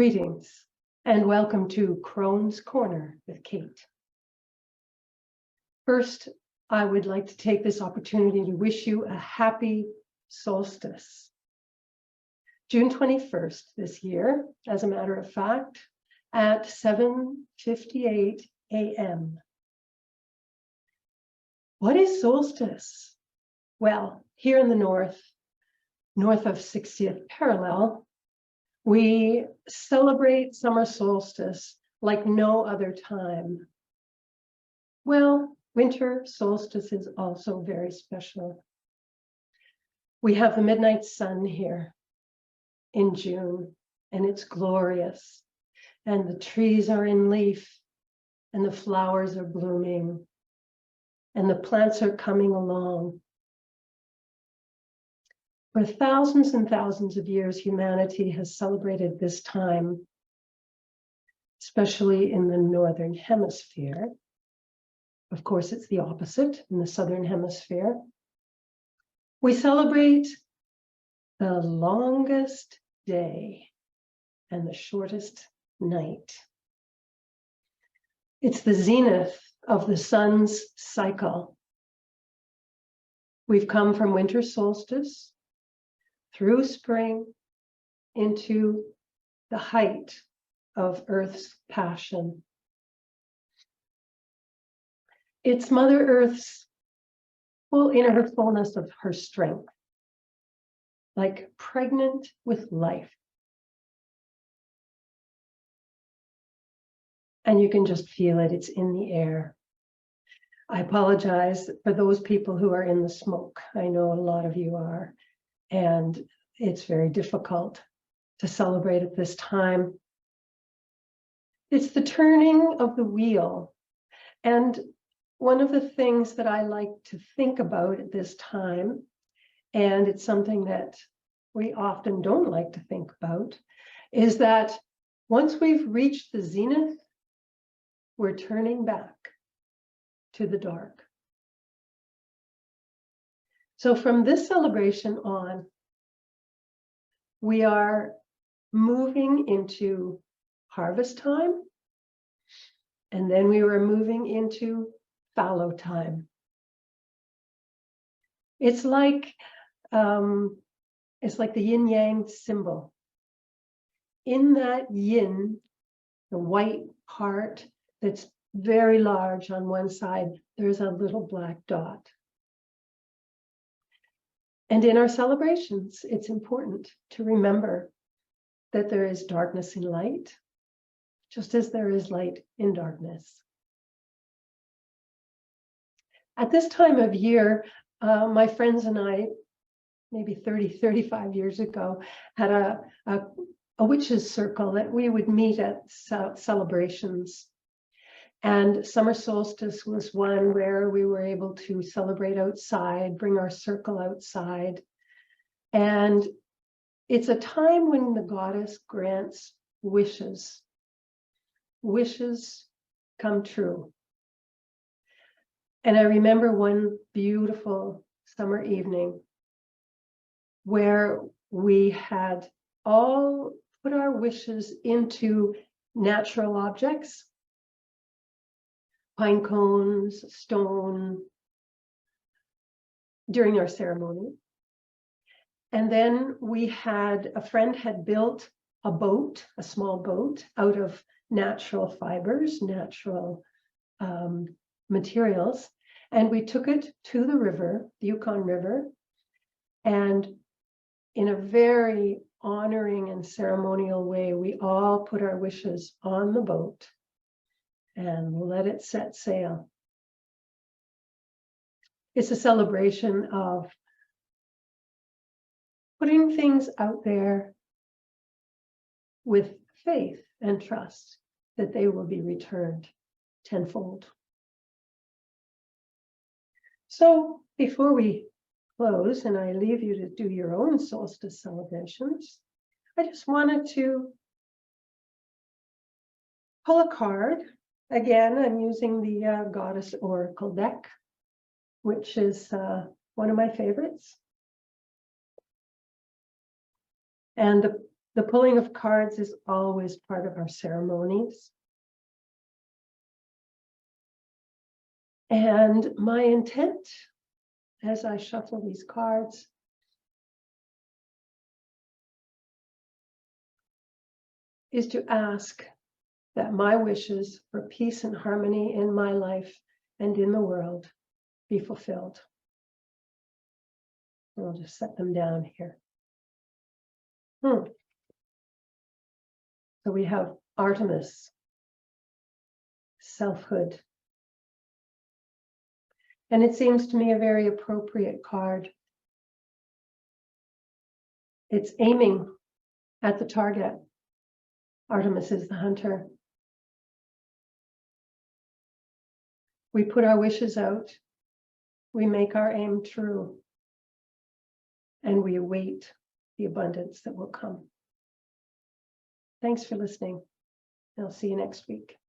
Greetings and welcome to Crone's Corner with Cate. First, I would like to take this opportunity to wish you a happy solstice. June 21st this year, as a matter of fact, at 7:58 a.m. What is solstice? Well, here in the north of 60th parallel, we celebrate summer solstice like no other time. Well, winter solstice is also very special. We have the midnight sun here in June, and it's glorious. And the trees are in leaf, and the flowers are blooming, and the plants are coming along. For thousands and thousands of years, humanity has celebrated this time, especially in the northern hemisphere. Of course, it's the opposite in the southern hemisphere. We celebrate the longest day and the shortest night. It's the zenith of the sun's cycle. We've come from winter solstice through spring into the height of Earth's passion. It's Mother Earth's in her fullness of her strength, like pregnant with life. And you can just feel it, it's in the air. I apologize for those people who are in the smoke. I know a lot of you are. And it's very difficult to celebrate at this time. It's the turning of the wheel. And one of the things that I like to think about at this time, and it's something that we often don't like to think about, is that once we've reached the zenith, we're turning back to the dark. So from this celebration on, we are moving into harvest time, and then we were moving into fallow time. It's like the yin-yang symbol. In that yin, the white part that's very large on one side, there's a little black dot. And in our celebrations, it's important to remember that there is darkness in light, just as there is light in darkness. At this time of year, my friends and I, maybe 35 years ago, had a witches' circle that we would meet at celebrations. And summer solstice was one where we were able to celebrate outside, bring our circle outside. And it's a time when the goddess grants wishes. Wishes come true. And I remember one beautiful summer evening where we had all put our wishes into natural objects. Pine cones, stone, during our ceremony. And then a friend had built a boat, a small boat, out of natural fibers, natural materials. And we took it to the river, the Yukon River, and in a very honoring and ceremonial way, we all put our wishes on the boat and let it set sail. It's a celebration of putting things out there with faith and trust that they will be returned tenfold. So before we close and I leave you to do your own solstice celebrations, I just wanted to pull a card. Again, I'm using the Goddess Oracle deck, which is one of my favorites. And The pulling of cards is always part of our ceremonies. And my intent as I shuffle these cards is to ask that my wishes for peace and harmony in my life and in the world be fulfilled. And I'll just set them down here. So we have Artemis, selfhood. And it seems to me a very appropriate card. It's aiming at the target. Artemis is the hunter. We put our wishes out. We make our aim true. And we await the abundance that will come. Thanks for listening. I'll see you next week.